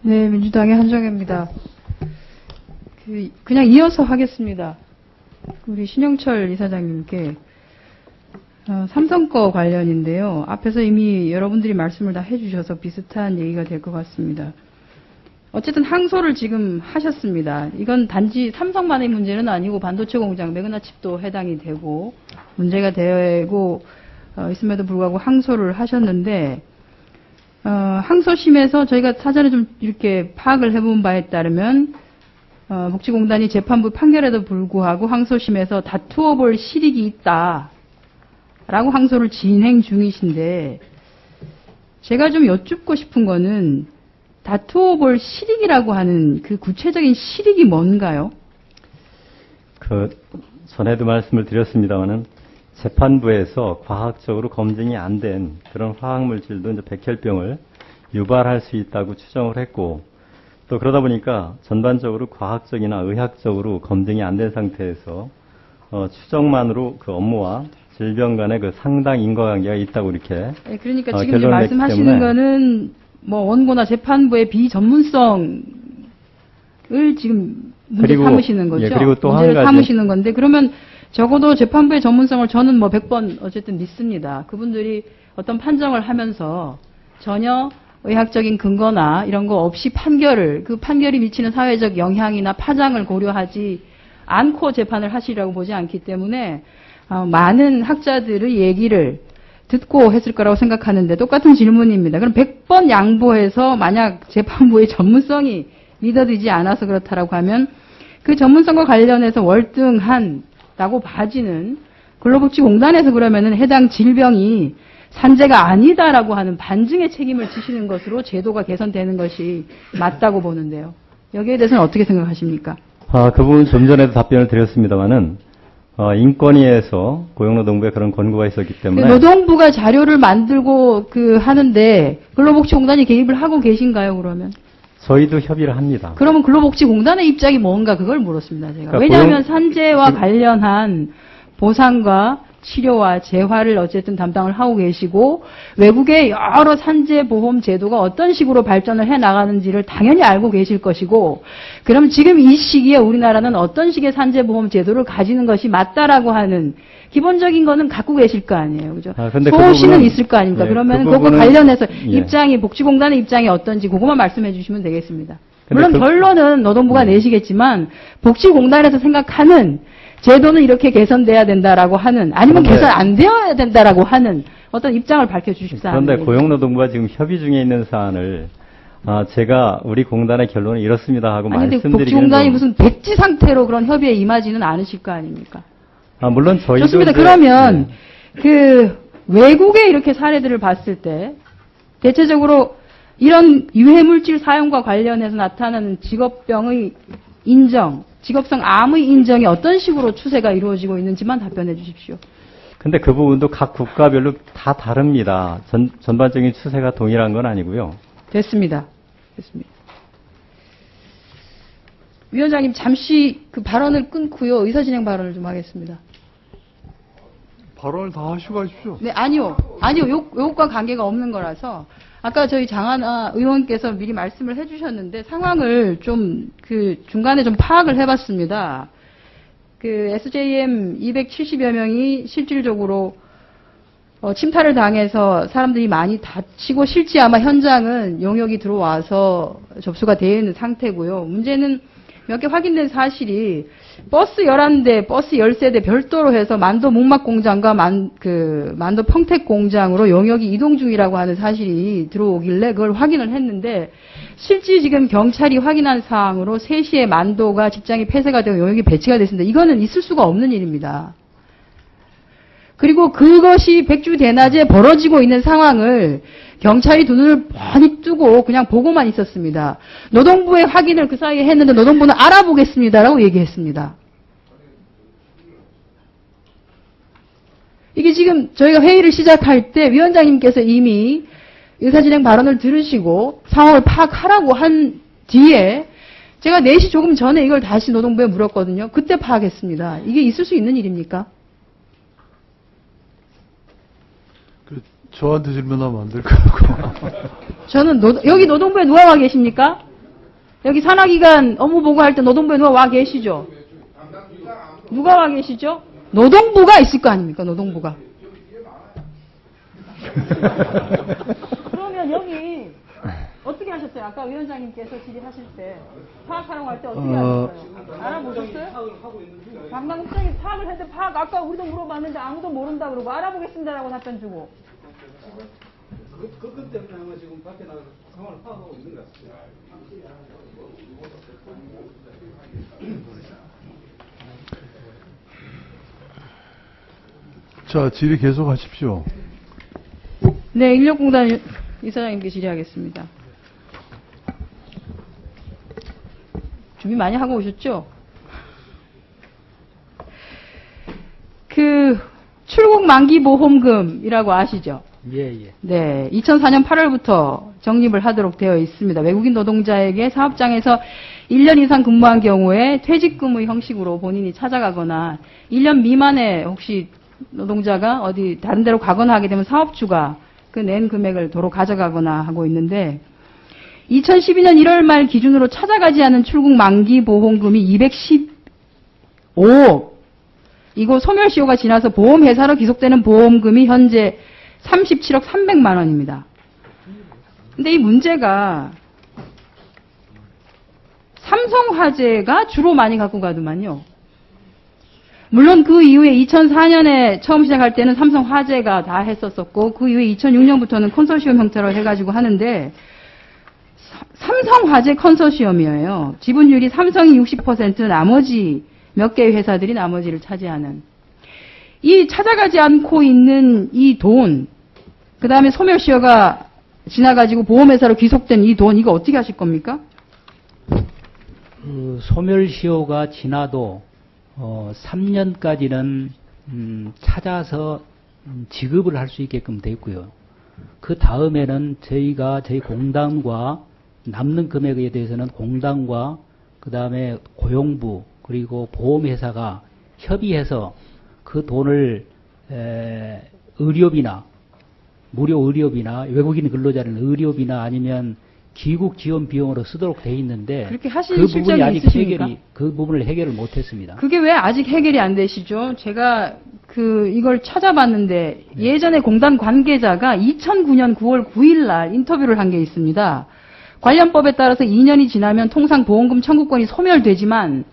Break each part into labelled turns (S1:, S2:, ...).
S1: 네, 민주당의 한정혜입니다. 그냥 이어서 하겠습니다. 우리 신영철 이사장님께 삼성 거 관련인데요. 앞에서 이미 여러분들이 말씀을 다 해주셔서 비슷한 얘기가 될 것 같습니다. 어쨌든 항소를 지금 하셨습니다. 이건 단지 삼성만의 문제는 아니고 반도체 공장 매그나칩도 해당이 되고 문제가 되고 있음에도 불구하고 항소를 하셨는데 항소심에서 저희가 사전에 좀 이렇게 파악을 해본 바에 따르면 복지공단이 재판부 판결에도 불구하고 항소심에서 다투어 볼 실익이 있다라고 항소를 진행 중이신데 제가 좀 여쭙고 싶은 거는 다투어 볼 실익이라고 하는 그 구체적인 실익이 뭔가요?
S2: 전에도 말씀을 드렸습니다마는 재판부에서 과학적으로 검증이 안 된 그런 화학물질도 이제 백혈병을 유발할 수 있다고 추정을 했고 또 그러다 보니까 전반적으로 과학적이나 의학적으로 검증이 안 된 상태에서 추정만으로 그 업무와 질병 간의 그 상당 인과관계가 있다고 이렇게
S1: 네, 그러니까 지금 이제 말씀하시는 거는 뭐 원고나 재판부의 비전문성을 지금 문제 삼으시는 거죠.
S2: 예, 그리고 또
S1: 문제를
S2: 한 가지
S1: 삼으시는 건데 그러면 적어도 재판부의 전문성을 저는 뭐 100번 어쨌든 믿습니다. 그분들이 어떤 판정을 하면서 전혀 의학적인 근거나 이런 거 없이 그 판결이 미치는 사회적 영향이나 파장을 고려하지 않고 재판을 하시라고 보지 않기 때문에 많은 학자들의 얘기를 듣고 했을 거라고 생각하는데 똑같은 질문입니다. 그럼 100번 양보해서 만약 재판부의 전문성이 믿어지지 않아서 그렇다라고 하면 그 전문성과 관련해서 월등한다고 봐지는 근로복지공단에서 그러면은 해당 질병이 산재가 아니다라고 하는 반증의 책임을 지시는 것으로 제도가 개선되는 것이 맞다고 보는데요. 여기에 대해서는 어떻게 생각하십니까?
S2: 그 부분 좀 전에도 답변을 드렸습니다마는 인권위에서 고용노동부에 그런 권고가 있었기 때문에
S1: 노동부가 자료를 만들고 하는데 근로복지공단이 개입을 하고 계신가요, 그러면?
S2: 저희도 협의를 합니다.
S1: 그러면 근로복지공단의 입장이 뭔가 그걸 물었습니다, 제가.
S2: 그러니까
S1: 왜냐하면 산재와 관련한 보상과 치료와 재활을 어쨌든 담당을 하고 계시고 외국의 여러 산재보험 제도가 어떤 식으로 발전을 해나가는지를 당연히 알고 계실 것이고 그럼 지금 이 시기에 우리나라는 어떤 식의 산재보험 제도를 가지는 것이 맞다라고 하는 기본적인 거는 갖고 계실 거 아니에요. 그죠? 소신은 있을 거 아닙니까?
S2: 예,
S1: 그러면
S2: 그
S1: 그거 관련해서
S2: 예.
S1: 복지공단의 입장이 어떤지 그것만 말씀해 주시면 되겠습니다. 물론 결론은 노동부가 내시겠지만 복지공단에서 생각하는 제도는 이렇게 개선돼야 된다라고 하는 아니면 개선 안 되어야 된다라고 하는 어떤 입장을 밝혀주십사.
S2: 그런데 고용노동부가 지금 협의 중에 있는 사안을 제가 우리 공단의 결론은 이렇습니다 하고 말씀드리기는
S1: 복지공단이 무슨 백지 상태로 그런 협의에 임하지는 않으실 거 아닙니까?
S2: 물론 저희도
S1: 좋습니다. 그러면 외국의 이렇게 사례들을 봤을 때 대체적으로 이런 유해물질 사용과 관련해서 나타나는 직업병의 인정, 직업성 암의 인정이 어떤 식으로 추세가 이루어지고 있는지만 답변해 주십시오.
S2: 근데 그 부분도 각 국가별로 다 다릅니다. 전반적인 추세가 동일한 건 아니고요.
S1: 됐습니다. 위원장님 잠시 그 발언을 끊고요. 의사진행 발언을 좀 하겠습니다.
S3: 발언을 다 하시고 가십시오.
S1: 네, 아니요. 요것과 관계가 없는 거라서 아까 저희 장하나 의원께서 미리 말씀을 해주셨는데 상황을 좀 중간에 좀 파악을 해봤습니다. SJM 270여 명이 실질적으로 침탈을 당해서 사람들이 많이 다치고 실제 아마 현장은 용역이 들어와서 접수가 되어 있는 상태고요. 문제는 몇 개 확인된 사실이 버스 11대, 버스 13대 별도로 해서 만도 목막 공장과 만도 평택 공장으로 용역이 이동 중이라고 하는 사실이 들어오길래 그걸 확인을 했는데 실제 지금 경찰이 확인한 사항으로 3시에 만도가 직장이 폐쇄가 되고 용역이 배치가 됐습니다. 이거는 있을 수가 없는 일입니다. 그리고 그것이 백주대낮에 벌어지고 있는 상황을 경찰이 두 눈을 뻔히 뜨고 그냥 보고만 있었습니다. 노동부의 확인을 그 사이에 했는데 노동부는 알아보겠습니다라고 얘기했습니다. 이게 지금 저희가 회의를 시작할 때 위원장님께서 이미 의사진행 발언을 들으시고 상황을 파악하라고 한 뒤에 제가 4시 조금 전에 이걸 다시 노동부에 물었거든요. 그때 파악했습니다. 이게 있을 수 있는 일입니까?
S3: 저한테 질문하면 안 될 것 같고.
S1: 저는 여기 노동부에 누가 와 계십니까? 여기 산하기관 업무 보고할 때 노동부에 누가 와 계시죠? 누가 와 계시죠? 노동부가 있을 거 아닙니까? 노동부가. 그러면 여기 어떻게 하셨어요? 아까 위원장님께서 질의하실 때 파악하라고 할 때 어떻게 하셨어요? 알아보셨어요? 담당국장이 파악을 했는데 아까 우리도 물어봤는데 아무도 모른다 그러고 알아보겠습니다라고 답변 주고.
S3: 그것 때문에 아마 지금 밖에 나가서 상황을 파악하고 있는 것 같습니다.
S4: 자, 질의 계속하십시오.
S1: 네, 인력공단 이사장님께 질의하겠습니다. 준비 많이 하고 오셨죠? 출국 만기 보험금이라고 아시죠?
S5: 예.
S1: 네, 2004년 8월부터 적립을 하도록 되어 있습니다. 외국인 노동자에게 사업장에서 1년 이상 근무한 경우에 퇴직금의 형식으로 본인이 찾아가거나 1년 미만에 혹시 노동자가 어디 다른 데로 가거나 하게 되면 사업주가 그 낸 금액을 도로 가져가거나 하고 있는데 2012년 1월 말 기준으로 찾아가지 않은 출국 만기 보험금이 215억. 이거 소멸시효가 지나서 보험회사로 기속되는 보험금이 현재 37억 300만 원입니다. 근데 이 문제가 삼성화재가 주로 많이 갖고 가더만요. 물론 그 이후에 2004년에 처음 시작할 때는 삼성화재가 다 했었었고 그 이후에 2006년부터는 컨소시엄 형태로 해가지고 하는데 삼성화재 컨소시엄이에요. 지분율이 삼성이 60%, 나머지 몇 개의 회사들이 나머지를 차지하는. 이 찾아가지 않고 있는 이 돈, 그 다음에 소멸시효가 지나가지고 보험회사로 귀속된 이 돈, 이거 어떻게 하실 겁니까?
S5: 소멸시효가 지나도 3년까지는 찾아서 지급을 할 수 있게끔 돼 있고요. 그 다음에는 저희 공단과 남는 금액에 대해서는 공단과 그 다음에 고용부 그리고 보험회사가 협의해서 그 돈을 의료비나 무료 의료비나 외국인 근로자는 의료비나 아니면 귀국 지원 비용으로 쓰도록 돼 있는데
S1: 그렇게 하실
S5: 그 부분이
S1: 실정이
S5: 아직
S1: 있으십니까?
S5: 그 부분을 해결을 못했습니다.
S1: 그게 왜 아직 해결이 안 되시죠? 제가 이걸 찾아봤는데 예전에 공단 관계자가 2009년 9월 9일 날 인터뷰를 한 게 있습니다. 관련법에 따라서 2년이 지나면 통상 보험금 청구권이 소멸되지만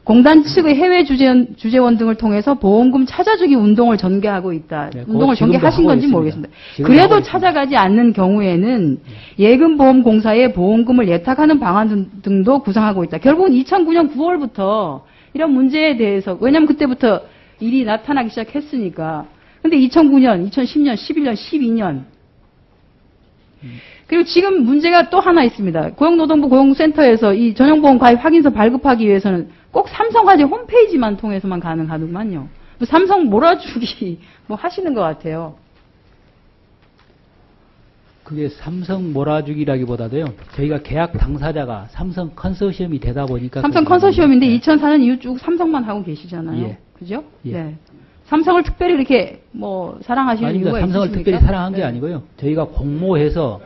S1: 공단 측의 해외 주재원 등을 통해서 보험금 찾아주기 운동을 전개하고 있다.
S5: 네,
S1: 운동을
S5: 지금도
S1: 전개하신
S5: 하고
S1: 건지
S5: 있습니다.
S1: 모르겠습니다.
S5: 지금도
S1: 그래도
S5: 하고
S1: 찾아가지 않는 경우에는 예금보험공사에 보험금을 예탁하는 방안 등도 구상하고 있다. 결국은 2009년 9월부터 이런 문제에 대해서, 왜냐하면 그때부터 일이 나타나기 시작했으니까. 근데 2009년, 2010년, 11년, 12년. 그리고 지금 문제가 또 하나 있습니다. 고용노동부 고용센터에서 이 전용보험 가입 확인서 발급하기 위해서는 꼭 삼성화재 홈페이지만 통해서만 가능하더만요. 삼성 몰아주기 뭐 하시는 것 같아요.
S5: 그게 삼성 몰아주기라기보다도요. 저희가 계약 당사자가 삼성 컨소시엄이 되다 보니까
S1: 삼성 컨소시엄인데 2004년 이후 쭉 삼성만 하고 계시잖아요.
S5: 예.
S1: 그죠?
S5: 예.
S1: 네. 삼성을 특별히 이렇게 사랑하시는
S5: 아닙니다.
S1: 이유가
S5: 삼성을
S1: 있으십니까?
S5: 특별히 사랑한 게
S1: 네.
S5: 아니고요. 저희가 공모해서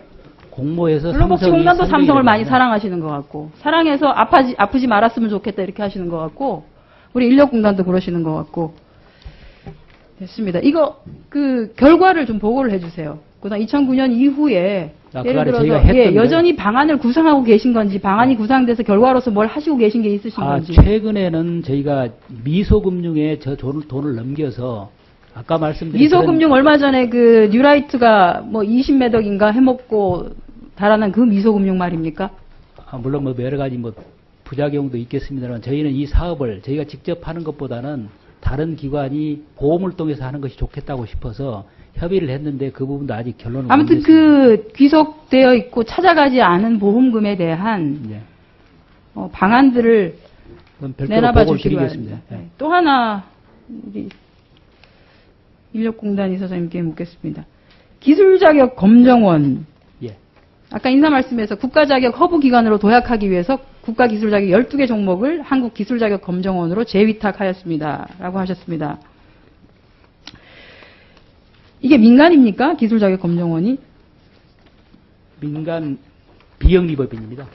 S1: 근로복지공단도 삼성을 많이
S5: 되잖아요.
S1: 사랑하시는 것 같고, 사랑해서 아프지 말았으면 좋겠다 이렇게 하시는 것 같고, 우리 인력공단도 그러시는 것 같고. 됐습니다. 이거 결과를 좀 보고를 해주세요. 그다음 2009년 이후에 예를 들어서 여전히 방안을 구상하고 계신 건지, 방안이 구상돼서 결과로서 뭘 하시고 계신 게 있으신 건지.
S5: 최근에는 저희가 미소금융에 돈을 넘겨서 아까 말씀드린
S1: 미소금융 얼마 전에 뉴라이트가 20매덕인가 해먹고 달아난 그 미소금융 말입니까?
S5: 물론 여러 가지 부작용도 있겠습니다만 저희는 이 사업을 저희가 직접 하는 것보다는 다른 기관이 보험을 통해서 하는 것이 좋겠다고 싶어서 협의를 했는데 그 부분도 아직 결론은
S1: 아무튼
S5: 못 냈습니다.
S1: 귀속되어 있고 찾아가지 않은 보험금에 대한
S5: 예.
S1: 방안들을
S5: 그럼 별도로
S1: 내놔봐
S5: 보고를
S1: 주시기
S5: 드리겠습니다.
S1: 바랍니다.
S5: 예.
S1: 또 하나 우리 인력공단 이사장님께 묻겠습니다. 기술자격 검정원.
S5: 예.
S1: 아까 인사 말씀에서 국가자격 허브기관으로 도약하기 위해서 국가기술자격 12개 종목을 한국기술자격검정원으로 재위탁하였습니다. 라고 하셨습니다. 이게 민간입니까? 기술자격 검정원이?
S5: 민간 비영리법인입니다.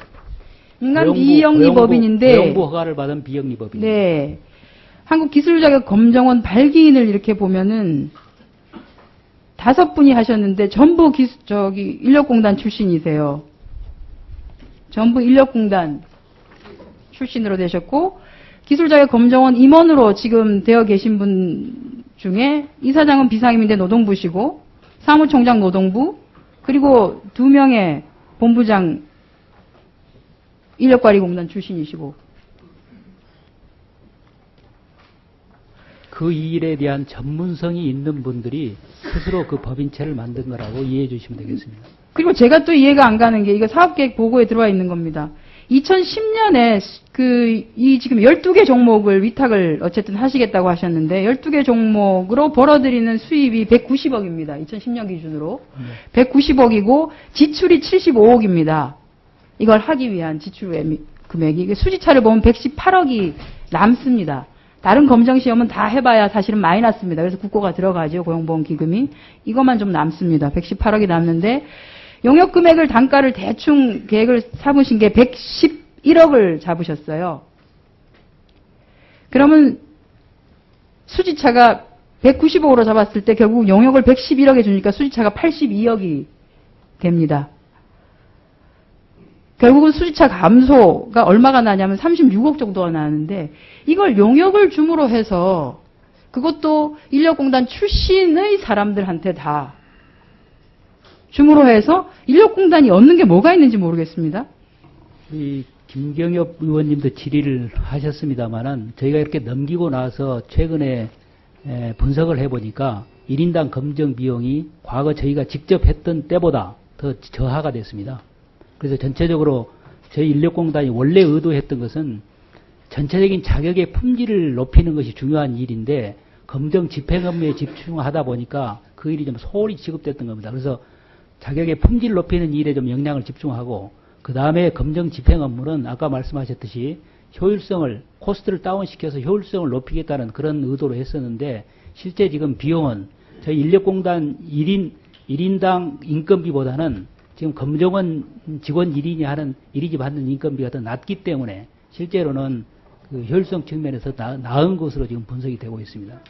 S1: 민간 비영리법인인데
S5: 고용부 허가를 받은 비영리법인.
S1: 네. 한국기술자격검정원 발기인을 이렇게 보면은 5분이 하셨는데 전부 인력공단 출신이세요. 전부 인력공단 출신으로 되셨고 기술자격검정원 임원으로 지금 되어 계신 분 중에 이사장은 비상임인데 노동부시고 사무총장 노동부 그리고 2명의 본부장 인력관리공단 출신이시고
S5: 그 일에 대한 전문성이 있는 분들이 스스로 그 법인체를 만든 거라고 이해해 주시면 되겠습니다.
S1: 그리고 제가 또 이해가 안 가는 게 이거 사업계획 보고에 들어와 있는 겁니다. 2010년에 지금 12개 종목을 위탁을 어쨌든 하시겠다고 하셨는데 12개 종목으로 벌어들이는 수입이 190억입니다. 2010년 기준으로. 190억이고 지출이 75억입니다. 이걸 하기 위한 지출 금액이. 수지차를 보면 118억이 남습니다. 다른 검정시험은 다 해봐야 사실은 마이너스입니다. 그래서 국고가 들어가죠. 고용보험기금이. 이것만 좀 남습니다. 118억이 남는데 용역금액을 단가를 대충 계획을 삼으신 게 111억을 잡으셨어요. 그러면 수지차가 190억으로 잡았을 때 결국 용역을 111억에 주니까 수지차가 82억이 됩니다. 결국은 수지차 감소가 얼마가 나냐면 36억 정도가 나는데 이걸 용역을 줌으로 해서 그것도 인력공단 출신의 사람들한테 다 줌으로 해서 인력공단이 얻는 게 뭐가 있는지 모르겠습니다.
S5: 이 김경엽 의원님도 질의를 하셨습니다마는 저희가 이렇게 넘기고 나서 최근에 분석을 해보니까 1인당 검정 비용이 과거 저희가 직접 했던 때보다 더 저하가 됐습니다. 그래서 전체적으로 저희 인력공단이 원래 의도했던 것은 전체적인 자격의 품질을 높이는 것이 중요한 일인데 검정 집행 업무에 집중하다 보니까 그 일이 좀 소홀히 지급됐던 겁니다. 그래서 자격의 품질을 높이는 일에 좀 역량을 집중하고 그 다음에 검정 집행 업무는 아까 말씀하셨듯이 효율성을 코스트를 다운시켜서 효율성을 높이겠다는 그런 의도로 했었는데 실제 지금 비용은 저희 인력공단 1인당 인건비보다는 지금 검정원 직원 1인이 받는 인건비가 더 낮기 때문에 실제로는 그 효율성 측면에서 나은 것으로 지금 분석이 되고 있습니다.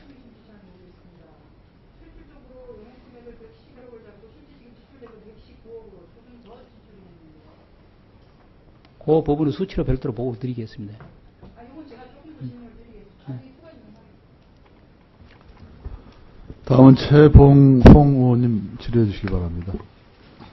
S5: 그 부분은 수치로 별도로 보고 드리겠습니다.
S4: 다음은 최봉홍 의원님 질의해 주시기 바랍니다.